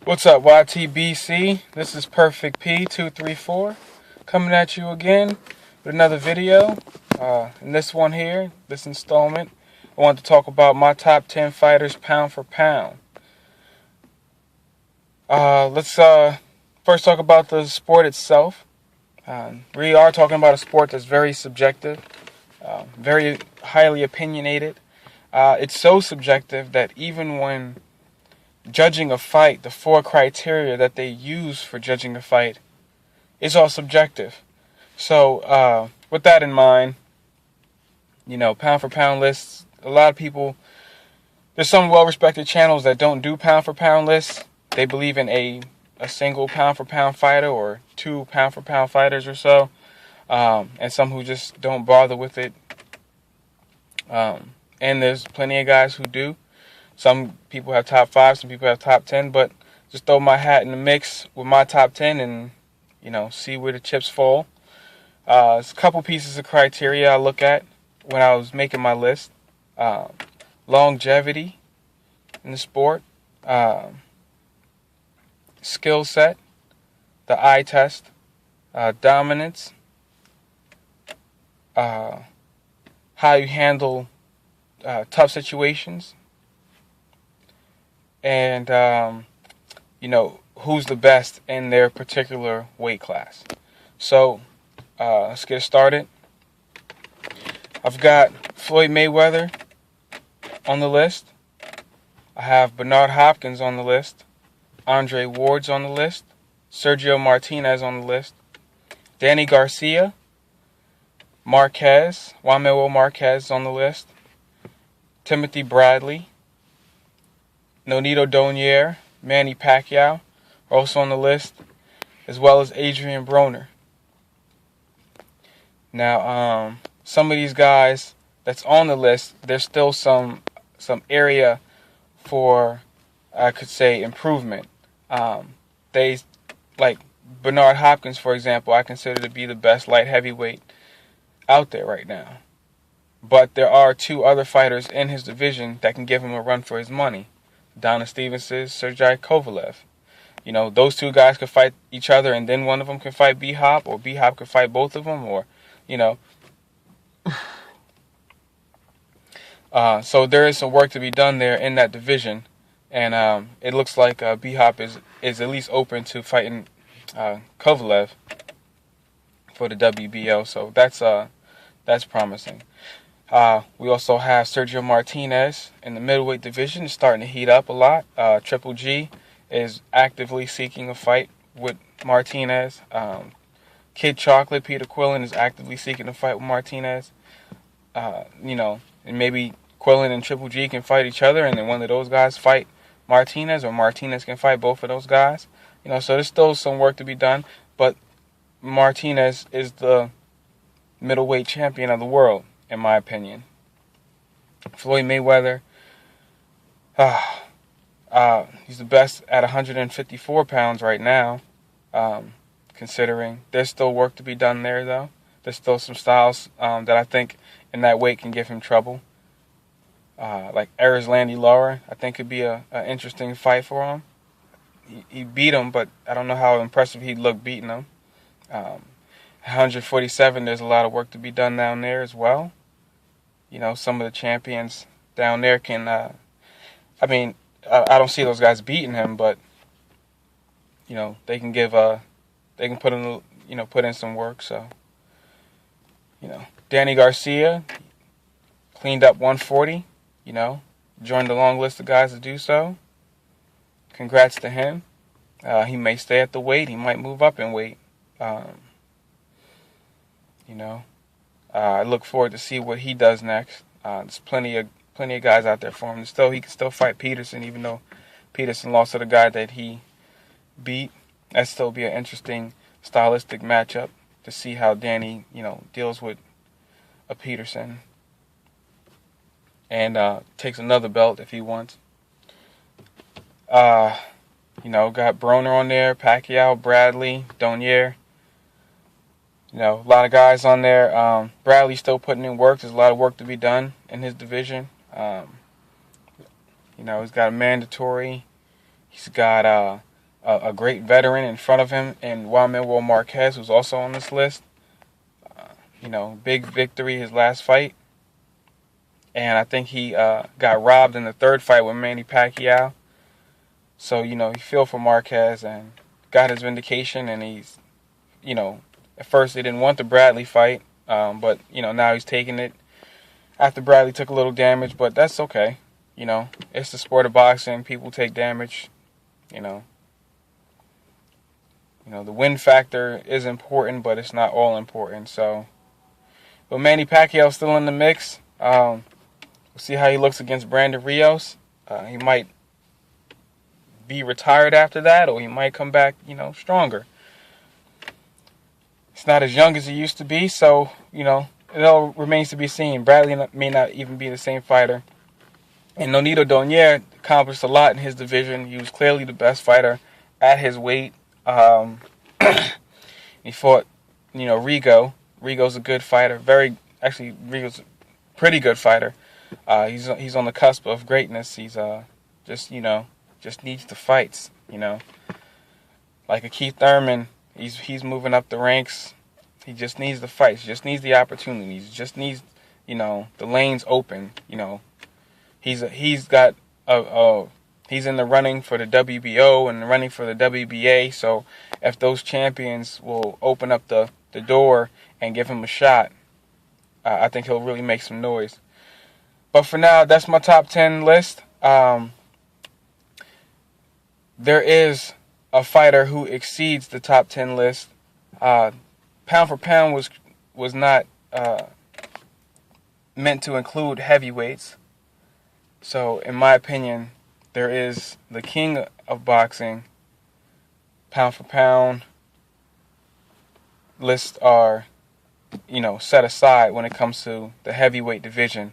What's up, YTBC? This is Perfect P234 coming at you again with another video. In this one here, this installment, I want to talk about my top 10 fighters pound for pound. Let's first talk about the sport itself. We are talking about a sport that's very subjective, very highly opinionated. It's so subjective that even when judging a fight, the 4 criteria that they use for judging a fight is all subjective. So, with that in mind, pound for pound lists, a lot of people, there's some well-respected channels that don't do pound for pound lists. They believe in a single pound for pound fighter or 2 pound for pound fighters or so, and some who just don't bother with it. And there's plenty of guys who do. Some people have top 5, some people have top 10, but just throw my hat in the mix with my top 10 and, see where the chips fall. There's a couple pieces of criteria I look at when I was making my list. Longevity in the sport, skill set, the eye test, dominance, how you handle tough situations, and who's the best in their particular weight class. So let's get started. I've got Floyd Mayweather on the list. I have Bernard Hopkins on the list. Andre Ward's on the list. Sergio Martinez on the list. Danny Garcia, Juanmanuel Marquez on the list. Timothy Bradley, Nonito Donaire, Manny Pacquiao are also on the list, as well as Adrian Broner. Now, some of these guys that's on the list, there's still some area for, I could say, improvement. They, like Bernard Hopkins, for example, I consider to be the best light heavyweight out there right now. But there are 2 other fighters in his division that can give him a run for his money. Adonis Stevenson, Sergey Kovalev. Those 2 guys could fight each other, and then one of them can fight B-Hop, or B-Hop could fight both of them, or, So there is some work to be done there in that division, and it looks like B-Hop is at least open to fighting Kovalev for the WBO, so that's promising. We also have Sergio Martinez in the middleweight division. It's starting to heat up a lot. Triple G is actively seeking a fight with Martinez. Kid Chocolate, Peter Quillen, is actively seeking a fight with Martinez. And maybe Quillen and Triple G can fight each other, and then one of those guys fight Martinez, or Martinez can fight both of those guys. So there's still some work to be done, but Martinez is the middleweight champion of the world, in my opinion. Floyd Mayweather, he's the best at 154 pounds right now, considering there's still work to be done there, though. There's still some styles that I think in that weight can give him trouble. Like Erislandy Lara, I think could be an interesting fight for him. He beat him, but I don't know how impressive he'd look beating him. 147, there's a lot of work to be done down there as well. Some of the champions down there can, I don't see those guys beating him, but, they can they can put in some work, so, Danny Garcia cleaned up 140, joined the long list of guys to do so. Congrats to him. He may stay at the weight, he might move up in weight. I look forward to see what he does next. There's plenty of guys out there for him. He can still fight Peterson, even though Peterson lost to the guy that he beat. That'd still be an interesting stylistic matchup to see how Danny, deals with a Peterson and takes another belt if he wants. Got Broner on there, Pacquiao, Bradley, Donaire. A lot of guys on there. Bradley's still putting in work. There's a lot of work to be done in his division. He's got a mandatory. He's got a great veteran in front of him, and Juan Manuel Marquez, who's also on this list. Big victory his last fight. And I think he got robbed in the third fight with Manny Pacquiao. So, he feel for Marquez and got his vindication. And he's, at first they didn't want the Bradley fight. But, now he's taking it after Bradley took a little damage. But that's okay. It's the sport of boxing. People take damage. The win factor is important, but it's not all important. So, but Manny Pacquiao's still in the mix. We'll see how he looks against Brandon Rios. He might be retired after that, or he might come back, stronger. He's not as young as he used to be, so, it all remains to be seen. Bradley may not even be the same fighter. And Nonito Donaire accomplished a lot in his division. He was clearly the best fighter at his weight. He fought, Rigo. Rigo's a good fighter. Rigo's a pretty good fighter. He's on the cusp of greatness. He's just needs the fights. Like a Keith Thurman, he's moving up the ranks. He just needs the fights. He just needs the opportunities. He just needs the lanes open. He's in the running for the WBO and the running for the WBA. So if those champions will open up the door and give him a shot, I think he'll really make some noise. But for now, that's my top 10 list. There is a fighter who exceeds the top 10 list. Pound for pound was not meant to include heavyweights. So, in my opinion, there is the king of boxing. Pound for pound lists are, set aside when it comes to the heavyweight division.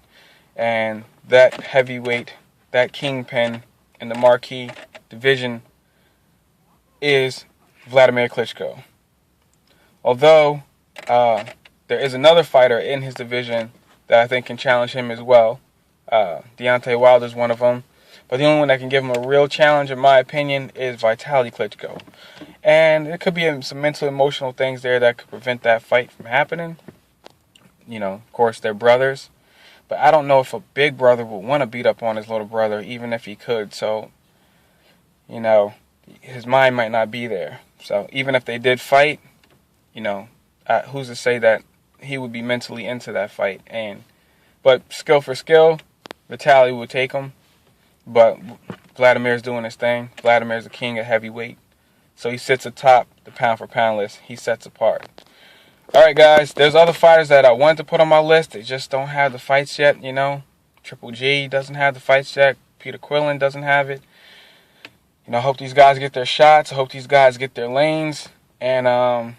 And that heavyweight, that kingpin in the marquee division is Vladimir Klitschko. Although there is another fighter in his division that I think can challenge him as well. Deontay Wilder is one of them. But the only one that can give him a real challenge, in my opinion, is Vitaly Klitschko. And there could be some mental, emotional things there that could prevent that fight from happening. Of course, they're brothers. But I don't know if a big brother would want to beat up on his little brother, even if he could. So, his mind might not be there. So, even if they did fight, who's to say that he would be mentally into that fight? But skill for skill, Vitaly would take him. But Vladimir's doing his thing. Vladimir's the king of heavyweight. So he sits atop the pound for pound list. He sets apart. Alright guys, there's other fighters that I wanted to put on my list. They just don't have the fights yet, Triple G doesn't have the fights yet. Peter Quillin doesn't have it. I hope these guys get their shots. I hope these guys get their lanes. And,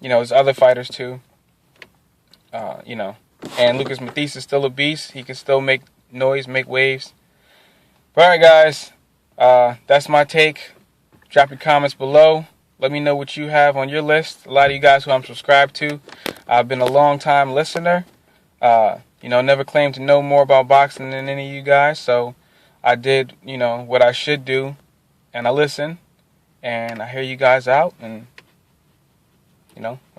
there's other fighters too. And Lucas Matthysse is still a beast. He can still make noise, make waves. But alright guys, that's my take. Drop your comments below. Let me know what you have on your list. A lot of you guys who I'm subscribed to, I've been a long time listener. Never claimed to know more about boxing than any of you guys. So I did, what I should do. And I listen. And I hear you guys out. And,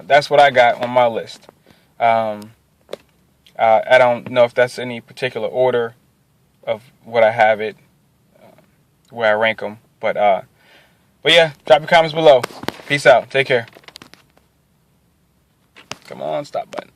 that's what I got on my list. I don't know if that's any particular order of what I have it, where I rank them. But yeah, drop your comments below. Peace out. Take care. Come on, stop button.